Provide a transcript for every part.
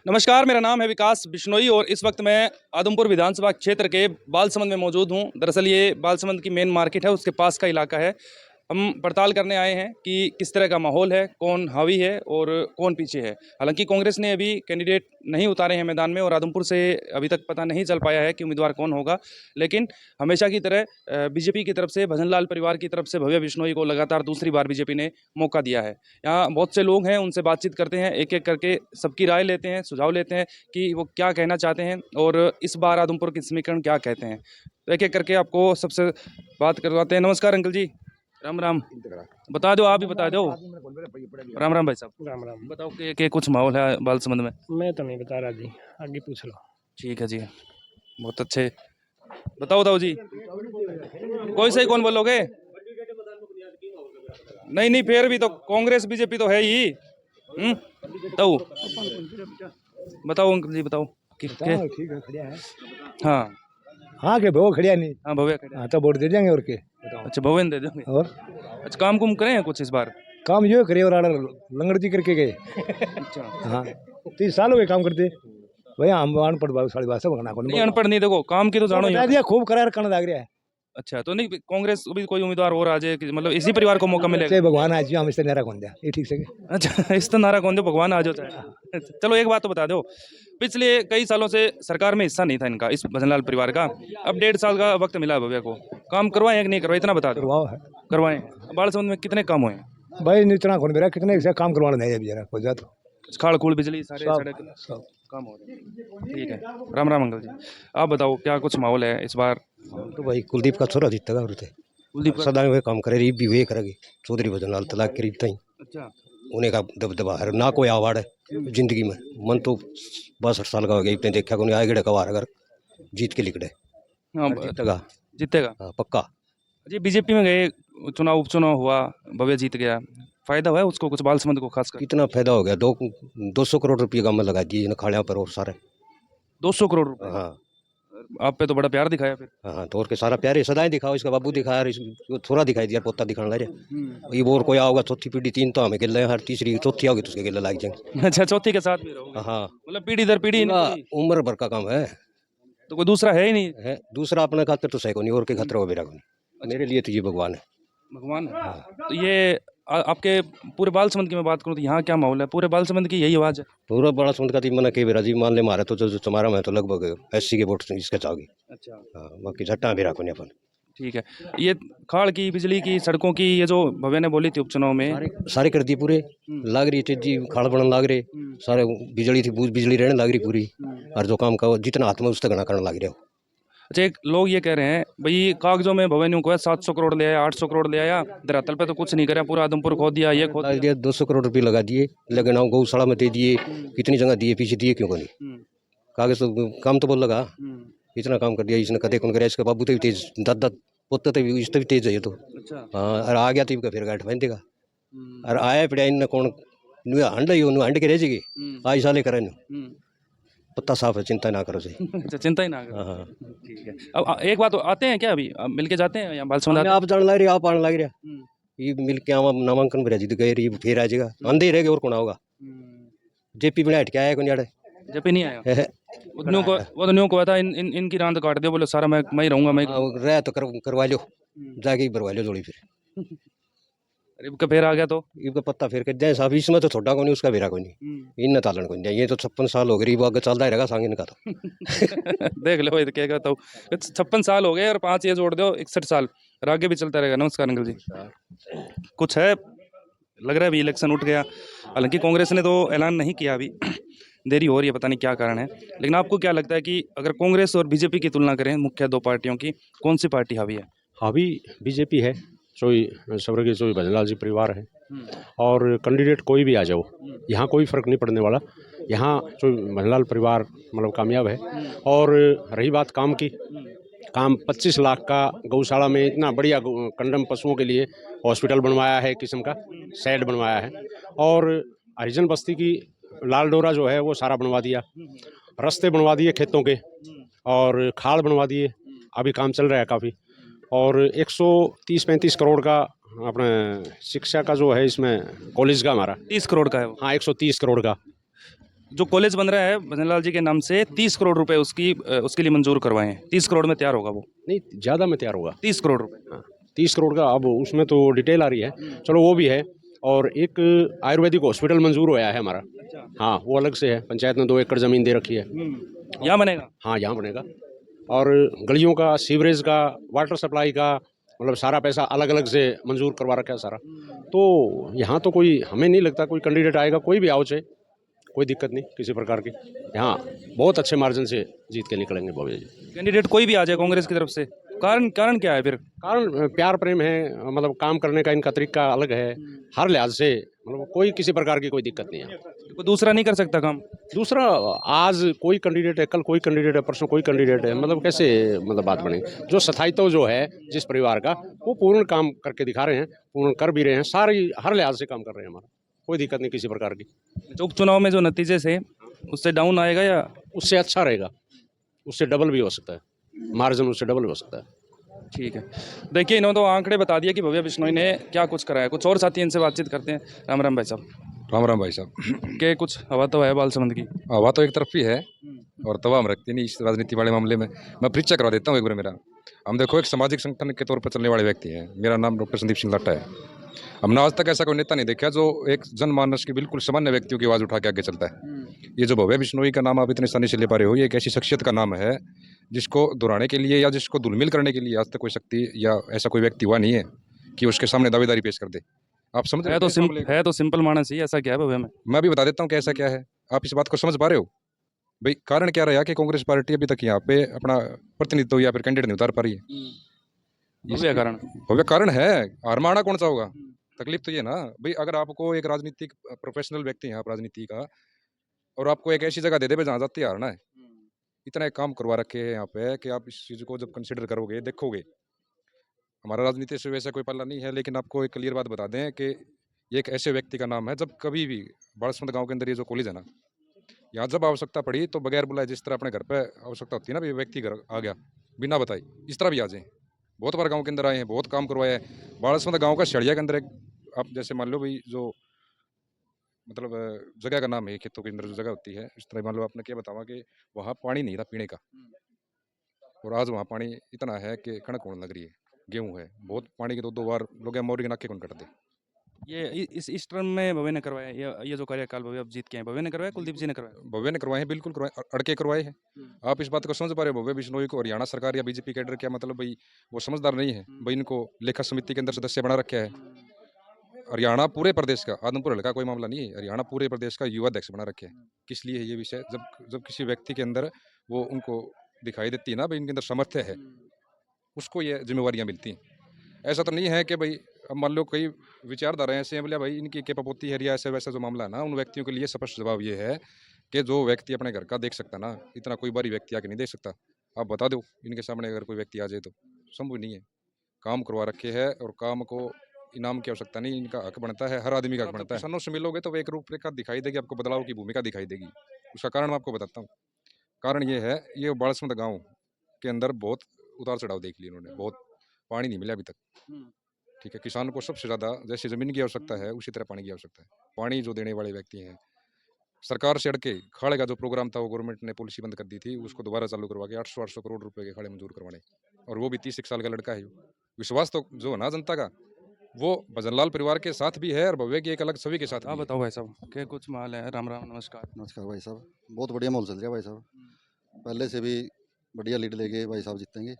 नमस्कार, मेरा नाम है विकास बिश्नोई और इस वक्त मैं आदमपुर विधानसभा क्षेत्र के बालसमंद में मौजूद हूं। दरअसल ये बालसमंद की मेन मार्केट है, उसके पास का इलाका है। हम पड़ताल करने आए हैं कि किस तरह का माहौल है, कौन हावी है और कौन पीछे है। हालांकि कांग्रेस ने अभी कैंडिडेट नहीं उतारे हैं मैदान में और आदमपुर से अभी तक पता नहीं चल पाया है कि उम्मीदवार कौन होगा। लेकिन हमेशा की तरह बीजेपी की तरफ से, भजनलाल परिवार की तरफ से भव्य बिश्नोई को लगातार दूसरी बार बीजेपी ने मौका दिया है। यहाँ बहुत से लोग हैं, उनसे बातचीत करते हैं, एक एक करके सबकी राय लेते हैं, सुझाव लेते हैं कि वो क्या कहना चाहते हैं और इस बार आदमपुर के समीकरण क्या कहते हैं। तो एक एक करके आपको सबसे बात करवाते हैं। नमस्कार अंकल जी। राम राम। बता दो, आप ही बता दो। राम राम भाई साहब। राम राम। बताओ कि कुछ माहौल है बालसमंद में। मैं तो नहीं बता रहा जी, आगे पूछ लो। ठीक है जी, बहुत अच्छे। बताओ जी, कोई सही कौन बोलोगे? नहीं नहीं, फिर भी तो कांग्रेस बीजेपी तो है ही। बताओ बताओ अंकल जी, बताओ ठीक है, खड़िया है। हाँ हाँ के भव खड़िया नहीं। हाँ भव्य खड़े। हाँ तो वोट दे देंगे और के। अच्छा, भवन दे दोगे। और अच्छा, काम कुम करें हैं कुछ इस बार? काम ये करे और आड़ा लंगड़ जी करके गए। अच्छा, हाँ 30 साल हो गए काम करते भैया। हम अनपढ़ बाबू साड़ी बात सब बना नहीं अनपढ़ नहीं, देखो काम की तो जानो ही बता हो। दिया खूब करार करने लग रहा है। अच्छा, तो नहीं कांग्रेस भी कोई उम्मीदवार और आ जाए कि मतलब इसी परिवार को मौका मिलेगा? चाहे भगवान आज हम इससे नारा कौन दिया ये ठीक से। अच्छा, इस तो नारा कौन दो, भगवान आ जाओ चाहे। चलो एक बात तो बता दो, पिछले कई सालों से सरकार में हिस्सा नहीं था इनका, इस भजनलाल परिवार का। अब 1.5 साल का वक्त मिला भव्य को, काम करवाएं कि नहीं करवाएं, इतना बता दो। करवाओ है करवाएं। बालसमंद में कितने काम हुए? भाई इतना कौन मेरा कितने से काम करवाना नहीं है बेचारा कोई जात खाड़ खूड़ बिजली सारे सब सड़क सब। काम हो रहे हैं। ठीक है, राम राम अंकल जी। आप बताओ क्या कुछ माहौल है इस बार? तो भाई कुलदीप का छोरा जीतेगा और कुलदीप का? सदा वे काम करे रीब भी वे करेगी चौधरी भजनलाल तलाक करीब तई अच्छा, उन्हें का दबदबा है ना कोई अवार्ड है जिंदगी में। मन तो 62 साल का हो गया, इतने देखा को नहीं आए गए कवार अगर जीत के लिखड़े हाँ जीतेगा। जीतेगा। हाँ पक्का। जी, बीजेपी में गए, चुनाव उपचुनाव हुआ, भव्य जीत गया, फायदा हुआ है उसको कुछ बालसमंद को खासकर? कितना फायदा हो गया, 200 करोड़ रुपये का में लगा दिए इन खाड़िया पर और सारे। 200 करोड़ रुपए? हाँ आप पे तो बड़ा प्यार दिखाया फिर। हाँ तो और के सारा प्यारे सदाएं दिखाओ, इसका बाबू दिखाया, इसको थोड़ा दिखाई दिया, पोता दिखाने लग रहा। ये और कोई आओगा चौथी पीढ़ी, 3 तो हमें गिल हर तीसरी चौथी आओगी तो उसके गिल लग जाएंगे। अच्छा, चौथी के साथ भी रहोगे? हाँ मतलब पीढ़ी दर पीढ़ी पूरा नहीं? उम्र भर का काम है। तो कोई दूसरा है ही नहीं? है दूसरा अपने खातिर तो सही को नहीं और के खतरा हो मेरा को नहीं, मेरे लिए तो ये भगवान है। भगवान है। तो ये आपके पूरे बालसमंद की मैं बात करूं तो यहाँ क्या माहौल है? पूरे बालसमंद की यही आवाज है? पूरा बड़ा सुन का मना के बेरा जी मान ले मारे तो जो तुम्हारा मैं तो लगभग 80 के वोट इसके चाहोगी। अच्छा, हाँ बाकी झट्टा भी राखो नहीं अपन। ठीक है। ये खाड़ की, बिजली की, सड़कों की, ये जो भव्य ने बोली थी उपचुनाव में, सारे कर दी पूरे लाग रही थी जी, खाड़ बनने लाग रहे सारे। बिजली थी बिजली रहने लाग रही पूरी, और जो काम का जितना हाथ में उस तक घना करने लग रहे हो। अच्छा, एक लोग ये कह रहे हैं भाई कागजों में भवन को है 700 करोड़ ले आया, 800 करोड़ ले आया, धरातल पे तो कुछ नहीं करे, पूरा आदमपुर खो दिया, ये खो लग दिया 200 करोड़ रुपये लगा दिए, लेकिन आओ गौशाला में दे दिए, कितनी जगह दिए, पीछे दिए क्यों को नहीं? कागज तो काम तो बोल लगा, इतना काम कर दिया इसने, कदे कौन करे। इसका बाबू तो भी तेज, दादा पोता तो भी इससे भी तेज है ये तो। अच्छा, हाँ और आ गया तो फिर गाठ बन देगा। और आया पड़ा इन कौन हंड हंड के रह जाएगी आज साले करे पत्ता साफ है, चिंता ना करो जी। अच्छा, चिंता ही ना करो। हाँ ठीक है। अब एक बात, आते हैं क्या अभी मिलके जाते हैं या बालसमंद आते आप जान लग रही आप आने लग रहा हैं? ये मिल के आवा नामांकन भरा जी गए रही फिर आ जाएगा अंधे रहेगा और कौन आओगा। जेपी बना हट के आया कौन यार जब नहीं आया वो को था इनकी रांद काट दे, बोले सारा मैं ही रहूंगा, मैं रह तो करवा लो जाके भरवा लो जोड़ी फिर। अरे फिर आ गया तो इसका पत्ता फिर कर जाए साहब, इसमें तो छोटा को नहीं उसका बेरा को नहीं इन तालन को नहीं। ये तो 56 साल हो गए, वो आगे चलता ही रहेगा सांग इनका तो। देख लो ये क्या कहता हूँ, 56 साल हो गए और 5 ये जोड़ दो 61 साल और आगे भी चलता रहेगा। नमस्कार अंकल जी। कुछ है लग रहा है अभी इलेक्शन उठ गया, हालांकि कांग्रेस ने तो ऐलान नहीं किया, अभी देरी हो रही है, पता नहीं क्या कारण है। लेकिन आपको क्या लगता है कि अगर कांग्रेस और बीजेपी की तुलना करें, मुख्य 2 पार्टियों की, कौन सी पार्टी हावी है? हावी बीजेपी है, स्वर्गीय चौधरी भजनलाल जी परिवार है। और कैंडिडेट कोई भी आ जाओ यहाँ कोई फर्क नहीं पड़ने वाला, यहाँ चौधरी भजनलाल परिवार मतलब कामयाब है। और रही बात काम की, काम 25 लाख का गौशाला में इतना बढ़िया कंडम पशुओं के लिए हॉस्पिटल बनवाया है, किस्म का शेड बनवाया है। और हरिजन बस्ती की लाल डोरा जो है वो सारा बनवा दिया, रास्ते बनवा दिए खेतों के, और खाल बनवा दिए, अभी काम चल रहा है काफ़ी। और 130-135 करोड़ का अपने शिक्षा का जो है इसमें कॉलेज का हमारा 30 करोड़ का है वो? हाँ 130 करोड़ का जो कॉलेज बन रहा है भजनलाल जी के नाम से 30 करोड़ रुपए उसके लिए मंजूर करवाए हैं। 30 करोड़ में तैयार होगा वो, नहीं, ज़्यादा में तैयार होगा। 30 करोड़ रुपए। हाँ, 30 करोड़ का अब उसमें तो डिटेल आ रही है, चलो वो भी है। और एक आयुर्वेदिक हॉस्पिटल मंजूर हुआ है हमारा। हाँ, वो अलग से है, पंचायत ने 2 एकड़ ज़मीन दे रखी है। यहाँ बनेगा। हाँ, यहाँ बनेगा। और गलियों का, सीवरेज का, वाटर सप्लाई का, मतलब सारा पैसा अलग अलग से मंजूर करवा रखा है सारा। तो यहाँ तो कोई, हमें नहीं लगता कोई कैंडिडेट आएगा, कोई भी आओ चाहे, कोई दिक्कत नहीं किसी प्रकार की। यहाँ बहुत अच्छे मार्जिन से जीत के निकलेंगे भव्य जी। कैंडिडेट कोई भी आ जाए कांग्रेस की तरफ से, कारण क्या है फिर? कारण प्यार प्रेम है, मतलब काम करने का इनका तरीका अलग है, हर लिहाज से मतलब कोई किसी प्रकार की कोई दिक्कत नहीं है। कोई दूसरा नहीं कर सकता काम? दूसरा, आज कोई कैंडिडेट है, कल कोई कैंडिडेट है, परसों कोई कैंडिडेट है, मतलब कैसे मतलब बात बनेगी। जो स्थायित्व जो है जिस परिवार का, वो पूर्ण काम करके दिखा रहे हैं, पूर्ण कर भी रहे हैं, सारी हर लिहाज से काम कर रहे हैं हमारा, कोई दिक्कत नहीं किसी प्रकार की। उपचुनाव में जो नतीजे से उससे डाउन आएगा या उससे अच्छा रहेगा, उससे डबल भी हो सकता है, मार्जिन उससे डबल भी हो सकता है। ठीक है। देखिए, इन्होंने तो आंकड़े बता दिए कि भव्य बिश्नोई ने क्या कुछ कराया। कुछ और साथी इनसे बातचीत करते हैं। राम राम भाई साहब। राम राम भाई साहब। के कुछ हवा तो है बालसमंद की? हवा तो एक तरफ ही है और तवा हम रखते नहीं इस राजनीति वाले मामले में। मैं परिचय करवा देता हूँ एक बार मेरा। हम देखो एक सामाजिक संगठन के तौर पर चलने वाले व्यक्ति हैं। मेरा नाम डॉक्टर संदीप सिंह लाटा है। हमने आज तक ऐसा कोई नेता नहीं देखा जो एक जनमानस की बिल्कुल सामान्य व्यक्तियों की आवाज़ उठा के आगे चलता है। ये जो भव्य बिश्नोई का नाम आप इतनी आसानी से ले पा रहे हो, ये एक ऐसी शख्सियत का नाम है जिसको दोहराने के लिए या जिसको धुलमिल करने के लिए आज तक कोई शक्ति या ऐसा कोई व्यक्ति हुआ नहीं है कि उसके सामने दावेदारी पेश कर दे। आप समझ रहे हो? है तो सिंपल मानस ही, ऐसा क्या है भव्य में? मैं भी बता देता हूँ कि ऐसा क्या है। आप इस बात को समझ पा रहे हो? भाई कारण क्या रहा कि कांग्रेस पार्टी अभी तक यहाँ पे अपना प्रतिनिधित्व या फिर कैंडिडेट नहीं उतार पा रही है। भव्य कारण? भव्य कारण है। हार माना कौन सा होगा? तकलीफ तो ये ना भाई, अगर आपको एक राजनीतिक प्रोफेशनल व्यक्ति है आप राजनीति का, और आपको एक ऐसी जगह दे दे जहाँ जाती हारना है, इतना एक काम करवा रखे हैं यहाँ पे कि आप इस चीज़ को जब कंसिडर करोगे, देखोगे, हमारा राजनीति से वैसा कोई पल्ला नहीं है, लेकिन आपको एक क्लियर बात बता दें कि ये एक ऐसे व्यक्ति का नाम है। जब कभी भी बालसमंद गांव के अंदर ये जो कॉलेज है ना, यहाँ जब आवश्यकता पड़ी तो बगैर बुलाए, जिस तरह अपने घर पे आवश्यकता होती है ना, भी व्यक्ति घर आ गया बिना बताए, इस तरह भी आ जाए। बहुत बार गांव के अंदर आए हैं, बहुत काम करवाया है। बालसमंद गांव का सड़िया के अंदर एक, आप जैसे मान लो भाई, जो मतलब जगह का नाम है, खेतों के अंदर जो जगह होती है, इस तरह मान लो आपने क्या बतावा कि वहाँ पानी नहीं था पीने का, और आज वहाँ पानी इतना है कि कणक होने लग रही है, गेहूँ है, बहुत पानी के 2-2 बार लोग मोरी के नाके कौन कट दे। ये इस टर्म में भव्य ने करवाया, ये जो कार्यकाल भव्य अब जीत के हैं, भव्य ने करवाया, कुलदीप जी ने करवाया? भव्य ने करवाए हैं, बिल्कुल करवाए, अड़के करवाए हैं। आप इस बात को समझ पा रहे हो? भव्य बिश्नोई को हरियाणा सरकार या बीजेपी कैडर क्या मतलब भाई वो समझदार नहीं है भाई, इनको लेखा समिति के अंदर सदस्य बना रखा है। हरियाणा पूरे प्रदेश का, आदमपुर हल्का कोई मामला नहीं है, हरियाणा पूरे प्रदेश का युवा अध्यक्ष बना रखे है। किस लिए है ये विषय? जब जब किसी व्यक्ति के अंदर वो उनको दिखाई देती है ना भाई, इनके अंदर सामर्थ्य है, उसको ये जिम्मेवारियां मिलती हैं। ऐसा तो नहीं है कि भाई अब मान लो कई विचारधारा ऐसे हैं, बोले भाई इनकी कैपेबिलिटी है या ऐसा वैसा जो मामला है ना, उन व्यक्तियों के लिए स्पष्ट जवाब ये है कि जो व्यक्ति अपने घर का देख सकता ना, इतना कोई बारी व्यक्ति आके नहीं देख सकता। आप बता दो इनके सामने अगर कोई व्यक्ति आ जाए तो संभव नहीं है। काम करवा रखे है और काम को इनाम की आवश्यकता नहीं, इनका हक बनता है, हर आदमी का हक बनता है। किसानों से मिलोगे तो एक रूपरेखा दिखाई देगी आपको, बदलाव की भूमिका दिखाई देगी। उसका कारण मैं आपको बताता हूँ। कारण ये है, ये बालसमंद गाँव के अंदर बहुत उतार चढ़ाव देख लिए इन्होंने, बहुत पानी नहीं मिला अभी तक। ठीक है, किसान को सबसे ज़्यादा जैसे ज़मीन की आवश्यकता है, उसी तरह पानी की आवश्यकता है। पानी जो देने वाले व्यक्ति हैं, सरकार से अड़के खाड़े का जो प्रोग्राम था वो गवर्नमेंट ने पॉलिसी बंद कर दी थी, उसको दोबारा चालू करवा के 800 करोड़ रुपए के खाड़े मंजूर करवाने, और वो भी 30 साल का लड़का है। विश्वास तो जो है ना जनता का, वो भजनलाल परिवार के साथ भी है और भव्य की एक अलग छवि के साथ। आप बताओ भाई साहब, क्या कुछ माल है? राम राम, नमस्कार। नमस्कार भाई साहब, बहुत बढ़िया माहौल चल रहा है भाई साहब। पहले से भी बढ़िया लीड लेके भाई साहब जीतेंगे,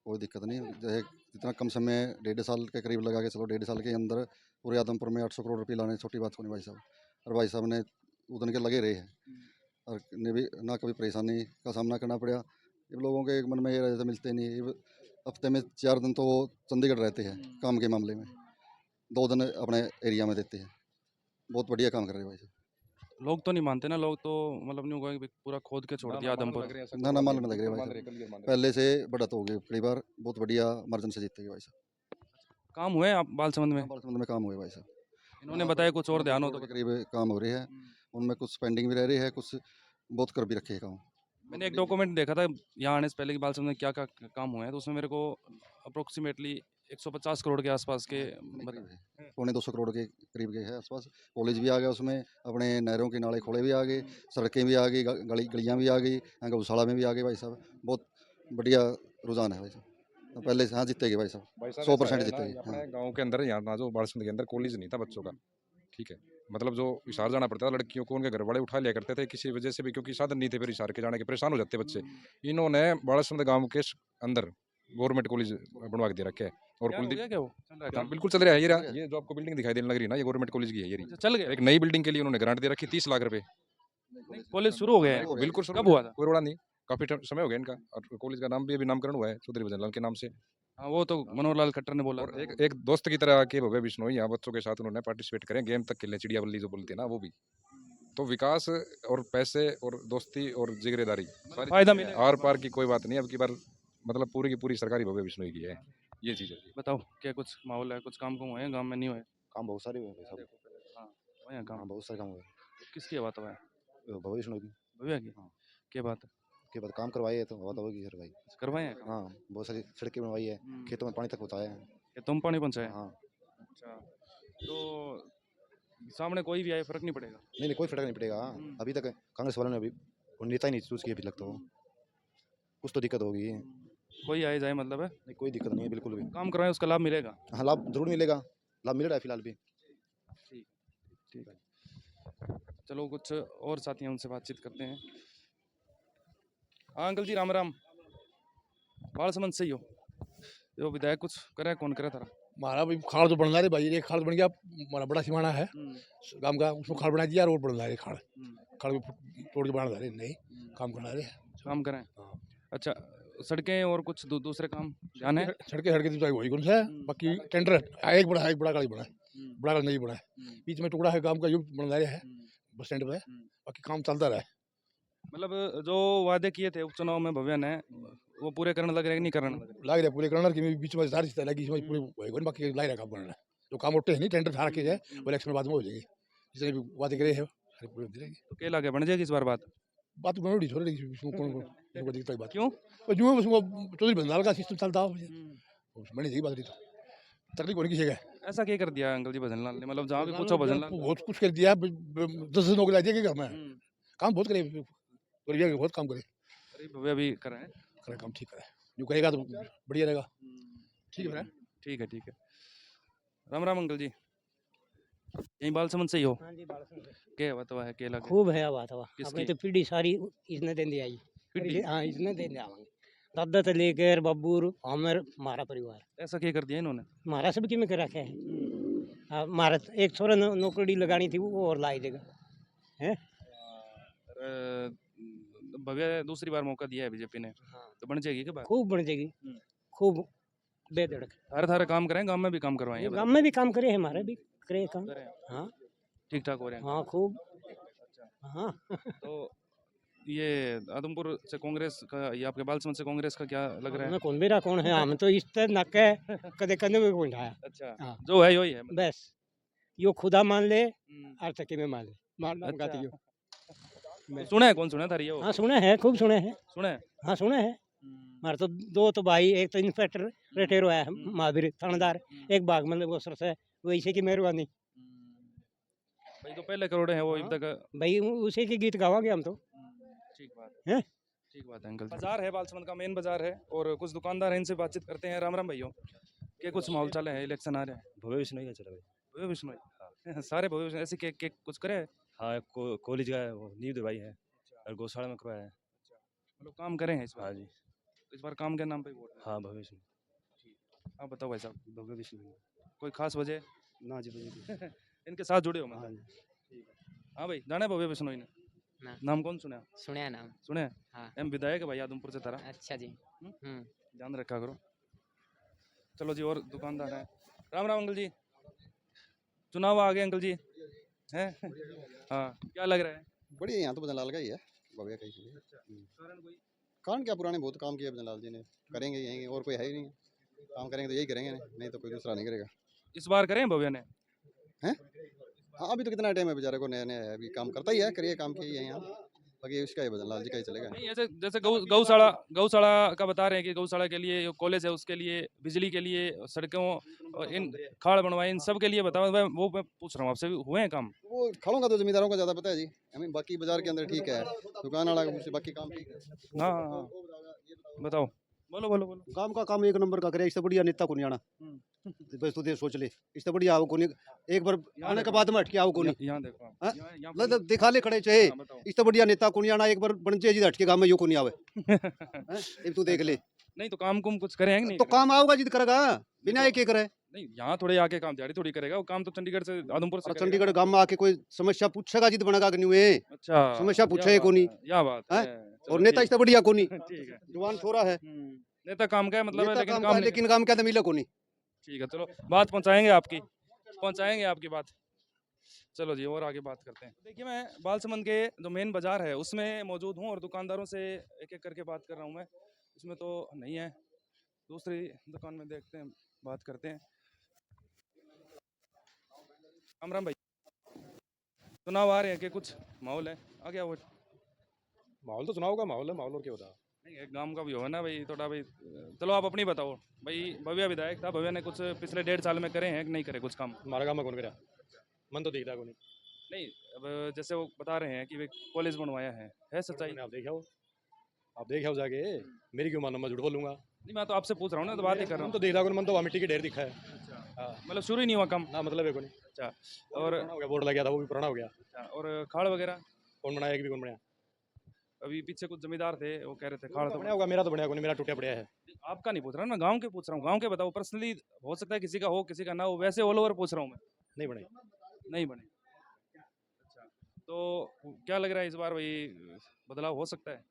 कोई दिक्कत नहीं। जैसे जितना कम समय 1.5 साल के करीब लगा के चलो, 1.5 साल के अंदर पूरे आदमपुर में 800 करोड़ रुपये लाने छोटी बात को नहीं भाई साहब। और भाई साहब ने उतन के लगे रहे हैं और ने भी ना कभी परेशानी का सामना करना पड़ा। ये लोगों के मन में ये रहते मिलते नहीं, ये हफ्ते में 4 दिन तो वो चंडीगढ़ रहते हैं काम के मामले में, 2 दिन अपने एरिया में देते हैं। बहुत बढ़िया काम कर रहे हैं भाई साहब। लोग तो नहीं मानते ना, लोग तो मतलब नहीं होगा कि पूरा खोद के छोड़ दिया आदमपुर। ना मानने लग रहे भाई साहब, पहले से बढ़त हो गई कई बार, बहुत बढ़िया मार्जिन से जीतेंगे भाई साहब। काम हुए आप बालसमंद में? बालसमंद में काम हुए भाई साहब। इन्होंने बताया कुछ और ध्यान हो तो। करीब काम हो रहे हैं, उनमें कुछ पेंडिंग भी रह रही है, कुछ बहुत कर भी रखे हैं काम। मैंने एक डॉक्यूमेंट देखा था यहाँ आने से पहले कि बालसमंद में क्या क्या काम हुए हैं, तो उसमें मेरे को अप्रोक्सीमेटली 150 करोड़ के आसपास के करीब है, पौने 200 करोड़ के करीब के है आसपास। कॉलेज भी आ गया उसमें, अपने नहरों के नाले खोले भी आ गए, सड़कें भी आ गई, गलियाँ भी आ गई, गौशाला में भी आ गई भाई साहब। बहुत बढ़िया रुझान है भाई साहब। तो पहले से हाँ जीतेगी भाई साहब, भाई साहब 100% ऐसा है ना, जीतेगी। अपने हाँ गांव के अंदर यहाँ ना जो बालसंद के अंदर कॉलेज नहीं था बच्चों का, ठीक है, मतलब जो इशार जाना पड़ता था लड़कियों को, उनके घर वाले उठा लिया करते थे किसी वजह से भी, क्योंकि साधन नहीं थे फिर इशार के जाने के, परेशान हो जाते बच्चे। इन्होंने बालसंद गांव के अंदर गवर्नमेंट कॉलेज बनवा के दे रखे है। और क्या हो कुलदीप गया क्या वो चल रहा है हाँ, काम? बिल्कुल चल रहा है। ये जो आपको बिल्डिंग दिखाई देने लग रही है ना, ये गवर्नमेंट कॉलेज की है ये रही। अच्छा, चल गया एक नई बिल्डिंग के लिए उन्होंने ग्रांट दे रखी 30 लाख रुपए। कॉलेज शुरू हो गया है? बिल्कुल शुरू कब हुआ था? कोई रोड़ा नहीं, काफी समय हो गया इनका। और कॉलेज का नाम भी अभी नामकरण हुआ है चौधरी भजन लाल के नाम से। हाँ, वो तो मनोहर लाल खट्टर ने बोला और था। एक दोस्त की तरह के भव्य बिश्नोई यहाँ बच्चों के साथ उन्होंने पार्टिसिपेट करें, गेम तक खेलने, चिड़िया बल्ली जो बोलते हैं ना वो भी। तो विकास और पैसे और दोस्ती और जिगरेदारी सारी फायदा चीजें हैं। मिलेगा। आर पार की कोई बात नहीं। अब की बार मतलब पूरी की पूरी सरकारी भव्य बिश्नोई की है ये चीज है। बताओ क्या कुछ माहौल है, कुछ काम हुए हैं गांव में? नहीं हुए? काम बहुत सारे हुए भाई साहब। हाँ, हुए हैं काम। बहुत सारे काम हुए। किसकी बात हुआ है? भविष्य की भैया की? हाँ। क्या बात है? के बाद काम करवाए तो हवा होगी सर भाई। करवाए हैं काम? हाँ बहुत सारी सड़कें बनवाई है, खेतों में पानी तक पहुँचाया है। ये तुम पानी पहुंचाए? हाँ अच्छा, तो सामने कोई भी आए फर्क नहीं पड़ेगा? नहीं कोई फर्क नहीं पड़ेगा। अभी तक कांग्रेस वालों ने अभी नेता ही नहीं चूज किया अभी तक। तो कुछ तो दिक्कत होगी। कोई आए जाए मतलब है? नहीं कोई दिक्कत नहीं है बिल्कुल भी। काम करवाए उसका लाभ मिलेगा? हाँ लाभ जरूर मिलेगा, लाभ मिल रहा है फिलहाल भी। ठीक है, चलो कुछ और साथी हैं उनसे बातचीत करते हैं। हाँ अंकल जी, राम राम। बालसमंद से ही हो? जो विधायक कुछ करे, कौन करे तारा? हमारा भी खाड़ तो बन रहा है भाई, एक खाड़ बन गया हमारा बड़ा सिमाना है गांव का, उसमें खाड़ बना दिया, रोड बन रहा है। खाड़ खाड़ को तोड़ के बना रहे, नहीं काम करना रहे। काम करें? हाँ। अच्छा, सड़कें और कुछ दूसरे काम ध्यान है? सड़कें सड़कें तो वही कौन सा है, बाकी टेंडर एक बड़ा है, एक बड़ा गाड़ी बना है, बड़ा गाड़ी नहीं बना है। बीच में टुकड़ा है गांव का, यो बन रहा है बस स्टैंड पे, बाकी काम चलता रहा है। मतलब जो वादे किए थे उपचुनाव में भव्य ने, वो पूरे करने लग रहे हैं कि नहीं करने लग रहे? लाग रहा पूरे करना की बीच में सारी चीज़ लगी, इसमें पूरे वही बाकी लाग रहा काम करना है। जो काम उठते हैं नहीं, टेंडर था रखे जाए, वो इलेक्शन बाद में हो जाएगी। जितने भी वादे करे हैं सारे पूरे हो जाएगी। तो क्या लागे, बन जाएगी इस बार बात? बात बनोड़ी छोड़ रही, उसमें कौन कौन दिखता है बात। क्यों? और जो है उसमें चौधरी बंदाल का सिस्टम चलता हो, उसमें नहीं बात रही तो तकलीफ होने की जगह है। ऐसा क्या कर दिया अंकल जी भजनलाल ने? मतलब जहाँ भी पूछो भजनलाल बहुत कुछ कर दिया, 10 नौकरी ला दिया घर में, काम बहुत करे, गरीबिया के बहुत काम करे। अरे भव्य भी कर रहे हैं। करे काम ठीक करे, जो करेगा तो बढ़िया रहेगा। ठीक है ठीक है, ठीक है। राम राम अंकल जी, यहीं बालसमंद से ही हो? हाँ जी, बालसमंद से। क्या बतावा है, क्या लगे? खूब है बात हवा, किसकी? अपनी तो पीढ़ी सारी इसने देने आई। पीढ़ी? हाँ, इसने देने आवांगे, दादा से लेकर बब्बूर हमार हमारा परिवार, ऐसा क्या कर दिया इन्होंने? हमारा सब की में कर रखे है। हाँ, हमारा एक छोरा नौकरी लगानी थी, वो और लाई देगा है। भव्य दूसरी बार मौका दिया है बीजेपी ने, तो बन जाएगी क्या बात? खूब बन जाएगी, खूब बेधड़क। थारे थारे काम करें, गांव में भी काम करवाएं? गाँव में भी काम करे, हमारे भी करे काम। हाँ ठीक ठाक हो रहे हैं? हाँ खूब। हाँ तो ये आदमपुर से कांग्रेस का, ये आपके बालसमंद से कांग्रेस का क्या लग रहा है? मैं कौन बेरा कौन है, हम तो इस तरह नक है, कदे कदे में कोई उठाया। अच्छा, हाँ। जो है वही है मतलब। बस यो खुदा मान ले, आर्थिक में मान ले, मान अच्छा। गाती यो। तो सुना है, कौन सुना था? ये हाँ सुना है, खूब सुना है। सुना है? हाँ सुना है। हमारे तो दो तो भाई, एक तो इंस्पेक्टर रिटायर हुआ है महावीर थानेदार, एक बाग मतलब वो सरस है, वो इसी की मेहरबानी। भाई तो पहले करोड़े हैं वो अभी तक। भाई उसी के गीत गावांगे हम तो। ठीक बात हैं? ठीक बात है अंकल। बाजार है, बालसमंद का मेन बाजार है, और कुछ दुकानदार हैं, इनसे बातचीत करते हैं। राम राम भैया, क्या कुछ माहौल चल है, इलेक्शन आ रहे हैं? भव्य बिश्नोई का चला भाई। भव्य बिश्नोई? हाँ। सारे भव्य बिश्नोई ऐसे के कुछ करे? हाँ कॉलेज का है, वो नींव दवाई है और गौशाला में करवाया है। मतलब काम करे हैं इस बार? हाँ जी, इस बार काम के नाम पे वोट है? हाँ भव्य बिश्नोई। आप बताओ भाई साहब, भव्य बिश्नोई कोई खास वजह? ना जी भव्य इनके साथ जुड़े हो? हाँ मतलब हाँ भाई, जाना है भव्य बिश्नोई ने? ना। नाम कौन सुना? सुने नाम। सुने? हाँ। एम विधायक है भाई आदमपुर से तारा, अच्छा जी। ध्यान रखा करो। चलो जी, और दुकानदार हैं। राम राम अंकल जी, चुनाव आ गए अंकल जी, हैं? हाँ, क्या लग रहा है? बढ़िया, यहाँ तो भजनलाल का ही है, भव्य का ही है। कारण कोई? कारण क्या, पुराने बहुत काम किया भजनलाल जी ने, करेंगे यही, और कोई है ही नहीं। काम करेंगे तो यही करेंगे, नहीं तो कोई दूसरा नहीं करेगा। इस बार करें भव्य ने? हैं? हाँ अभी तो कितना टाइम है बेचारे को, नया नया है, अभी काम करता ही है, करिए काम किया है यहाँ, बाकी उसका ही भजन लाल जी का ही चलेगा। नहीं ऐसे जैसे गौशाला का बता रहे हैं कि गौशाला के लिए कॉलेज है, उसके लिए बिजली के लिए सड़कों और इन खाड़ बनवाए, इन सब के लिए बताओ। वो मैं पूछ रहा हूँ आपसे, हुए हैं काम? वो खड़ों का तो जमींदारों का ज़्यादा पता है जी, हमें बाकी बाजार के अंदर ठीक है, दुकान वाला का बाकी काम ठीक है। हाँ हाँ हाँ, बताओ, बोलो बोलो बोलो। गांव का काम एक नंबर का करे, इससे बढ़िया नेता को नहीं आना। बस तू दे सोच ले, इससे बढ़िया आओ कोनी, एक बार आने के बाद में हटके आओ कोनी। यहाँ देखो आप, हाँ? यहाँ मतलब दिखा ले खड़े चाहे, हाँ, बताओ। इससे बढ़िया नेता को नहीं आना, एक बार बन जाए जी हटके गांव में यो को नहीं आवे। हैं? ये तू देख ले, नहीं तो काम कुम कुछ करें नहीं तो करें? काम आओगा जिद करेगा, बिना एक करे। नहीं यहाँ थोड़े आके काम दिहाड़ी थोड़ी करेगा, वो काम तो चंडीगढ़ से आदमपुर से और करेगा। चंडीगढ़ गांव में आके कोई समस्या पूछेगा जिद बनेगा कि नहीं हुए, अच्छा, समस्या पूछे को नहीं। या बात है। हैं? चलो और नेता ठीक इससे बढ़िया को नहीं, ठीक है। जवान छोरा है, नेता काम का है मतलब है, नेता लेकिन काम काम का है, नहीं लेकिन काम क्या तो मिले को नहीं। ठीक है, चलो बात पहुंचाएंगे आपकी बात। चलो जी, और आगे बात करते हैं। देखिए, मैं बालसमंद के जो मेन बाजार है उसमें मौजूद हूँ और दुकानदारों से एक एक करके बात कर रहा हूँ मैं। उसमें तो नहीं है, दूसरी दुकान में देखते हैं, बात करते हैं। राम राम भाई, चुनाव आ रहे हैं कि कुछ माहौल है? आ गया वो? माहौल तो चुनाव का माहौल है, माहौल और क्या होता है। नहीं, एक गांव का भी हो ना भाई, थोड़ा भाई। चलो आप अपनी बताओ भाई। भव्या विधायक था, भव्या ने कुछ पिछले 1.5 साल में करे हैं कि नहीं करे कुछ काम? हमारा काम में कौन करा, मन तो दिखता कोई नहीं, अब जैसे वो बता रहे हैं कि वे कॉलेज बनवाया है सच्चाई? नहीं। आप देखे हो जाके, मेरी क्यों मानो, मैं झूठ बोलूंगा। नहीं, मैं तो आपसे पूछ रहा हूँ ना, तो बात ही कर रहा मन हूँ। तो देखता मन तो वहाँ मिट्टी के ढेर दिखा है। हाँ, मतलब शुरू ही नहीं हुआ काम? ना मतलब है कोई नहीं। अच्छा, और पुराना हो गया, बोर्ड लग गया था, वो भी पुराना हो गया। अच्छा, और खाड़ वगैरह कौन बनाया, एक भी कौन बनाया? अभी पीछे कुछ जमींदार थे, वो कह रहे थे खाड़ तो बनाया होगा, मेरा तो बनाया कोई नहीं, मेरा टूटा पड़ा है। आपका नहीं पूछ रहा मैं गांव के पूछ रहा हूँ। गांव के बताओ पर्सनली, हो सकता है किसी का हो किसी का ना हो, वैसे ऑल ओवर पूछ रहा हूँ मैं। नहीं बने। नहीं बने? अच्छा, तो क्या लग रहा है इस बार भाई बदलाव हो सकता है?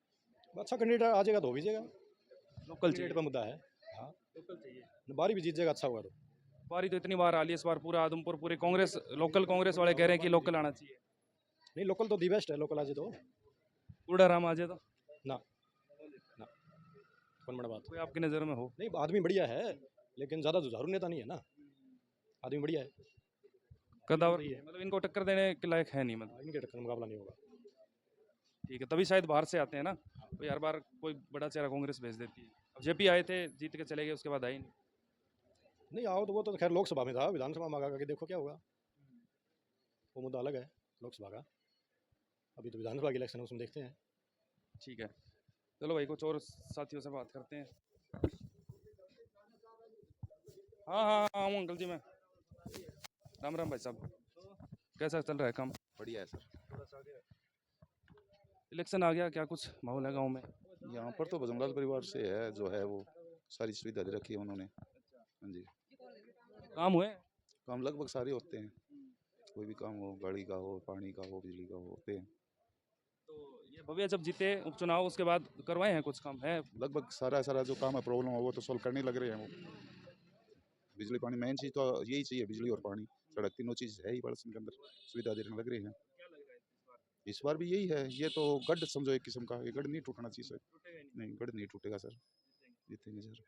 अच्छा कैंडिडेट आ जाएगा तो हो भी जाएगा, लोकल कैंडिडेट चाहिए, पर मुद्दा है। हाँ, लोकल चाहिए। बारी भी जीत जाएगा, अच्छा होगा तो। बारी तो इतनी बार आ ली इस बार, पूरा आदमपुर पूरे कांग्रेस, लोकल कांग्रेस वाले कह रहे हैं कि लोकल आना चाहिए। नहीं, लोकल तो दी बेस्ट है, लोकल आज तो कूड़ा राम आ जाए तो ना ना कौन बड़ा बात। कोई आपकी नज़र में हो? नहीं, आदमी बढ़िया है, लेकिन ज़्यादा जुझारू नेता नहीं है ना, आदमी बढ़िया है। कदावर मतलब इनको टक्कर देने के लायक है नहीं मतलब? इनके टक्कर मुकाबला नहीं होगा। ठीक है, तभी शायद बाहर से आते हैं ना, कोई हर बार कोई बड़ा चेहरा कांग्रेस भेज देती है। अब जेपी आए थे, जीत के चले गए, उसके बाद आए नहीं। नहीं आओ तो वो तो खैर लोकसभा में था, विधानसभा में आगे देखो क्या होगा, वो मुद्दा अलग है लोकसभा का। अभी तो विधानसभा के इलेक्शन है, उसमें देखते हैं। ठीक है, चलो भाई कुछ और साथियों से बात करते हैं। हाँ हाँ हाँ हूँ अंकल जी मैं। राम राम भाई साहब, कैसा चल रहा है काम? बढ़िया है सर। इलेक्शन आ गया, क्या कुछ माहौल है गांव में? यहाँ पर तो भजनलाल परिवार से है, जो है वो सारी सुविधा दे रखी है उन्होंने। हाँ जी, काम हुए? काम लगभग सारे होते हैं, कोई भी काम हो, गाड़ी का हो, पानी का हो, बिजली का हो, होते हैं। तो ये भव्या जब जीते उपचुनाव, उसके बाद करवाए हैं कुछ काम है? लगभग सारा जो काम है, प्रॉब्लम है, वो तो सॉल्व करने लग रहे हैं वो। बिजली पानी मेन चीज़ तो यही चाहिए, बिजली और पानी, सड़क, तीनों चीज़ है ही बड़सन के अंदर, सुविधा देने लग रहे हैं। इस बार भी यही है, ये तो गढ़ समझो एक किस्म का, ये गढ़ नहीं टूटना चाहिए सर। नहीं, गढ़ नहीं टूटेगा सर, जीतेंगे सर।